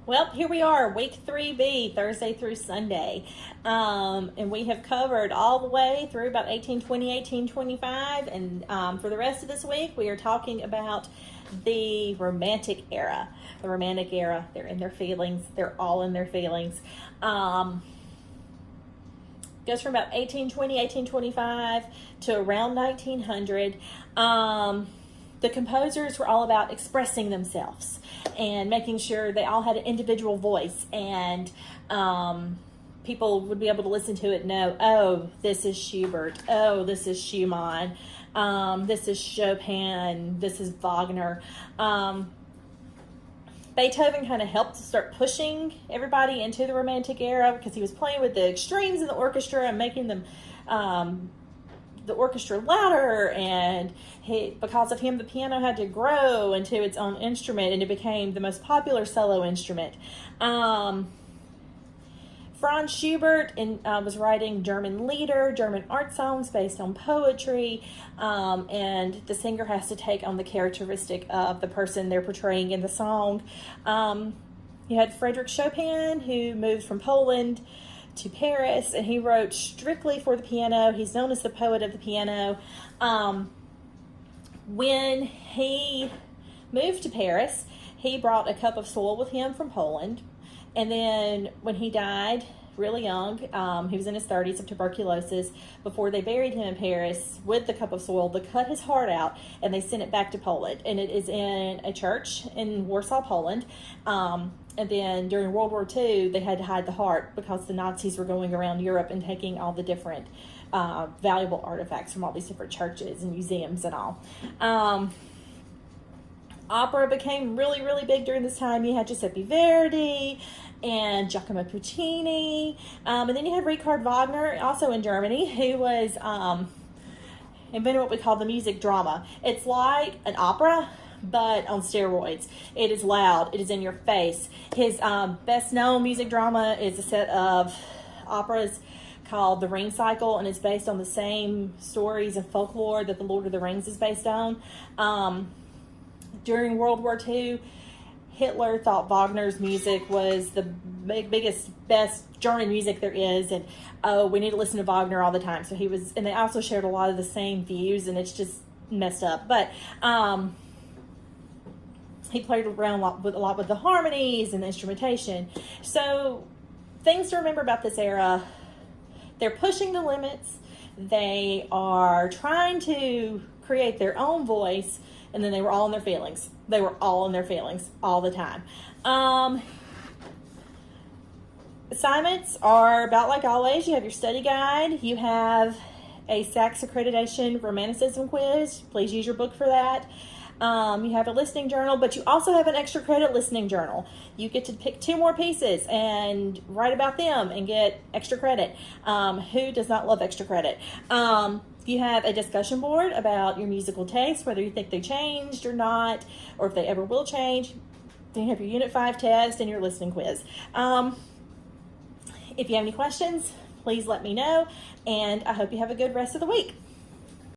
Well, here we are, week 3B, Thursday through Sunday. And we have covered all the way through about 1820, 1825. And for the rest of this week, we are talking about the Romantic era. The Romantic era, they're in their feelings. They're all in their feelings. Goes from about 1820, 1825 to around 1900. The composers were all about expressing themselves and making sure they all had an individual voice, and people would be able to listen to it and know, oh, this is Schubert, oh, this is Schumann, this is Chopin, this is Wagner. Beethoven kind of helped to start pushing everybody into the Romantic era because he was playing with the extremes in the orchestra and making them the orchestra louder, and because of him, the piano had to grow into its own instrument, and it became the most popular solo instrument. Franz Schubert was writing German lieder, German art songs based on poetry, and the singer has to take on the characteristic of the person they're portraying in the song. You had Frédéric Chopin, who moved from Poland to Paris, and he wrote strictly for the piano. He's known as the poet of the piano. When he moved to Paris, he brought a cup of soil with him from Poland, and then when he died really young, he was in his 30s of tuberculosis. Before they buried him in Paris with the cup of soil, they cut his heart out and they sent it back to Poland, and it is in a church in Warsaw, Poland. And then during World War II, they had to hide the heart because the Nazis were going around Europe and taking all the different valuable artifacts from all these different churches and museums and all. Opera became really, really big during this time. You had Giuseppe Verdi and Giacomo Puccini. And then you had Richard Wagner, also in Germany, who was invented what we call the music drama. It's like an opera, but on steroids. It is loud. It is in your face. His best known music drama is a set of operas called The Ring Cycle, and it's based on the same stories and folklore that The Lord of the Rings is based on. During World War II, Hitler thought Wagner's music was the biggest, best German music there is, and we need to listen to Wagner all the time. So and they also shared a lot of the same views, and it's just messed up. But he played around a lot with the harmonies and the instrumentation. So things to remember about this era: they're pushing the limits. They are trying to create their own voice, and then they were all in their feelings. They were all in their feelings all the time. Assignments are about like always. You have your study guide. You have a SACS accreditation Romanticism quiz. Please use your book for that. You have a listening journal, but you also have an extra credit listening journal. You get to pick 2 more pieces and write about them and get extra credit. Who does not love extra credit? You have a discussion board about your musical taste, whether you think they changed or not, or if they ever will change. Then you have your Unit 5 test and your listening quiz. If you have any questions, please let me know, and I hope you have a good rest of the week.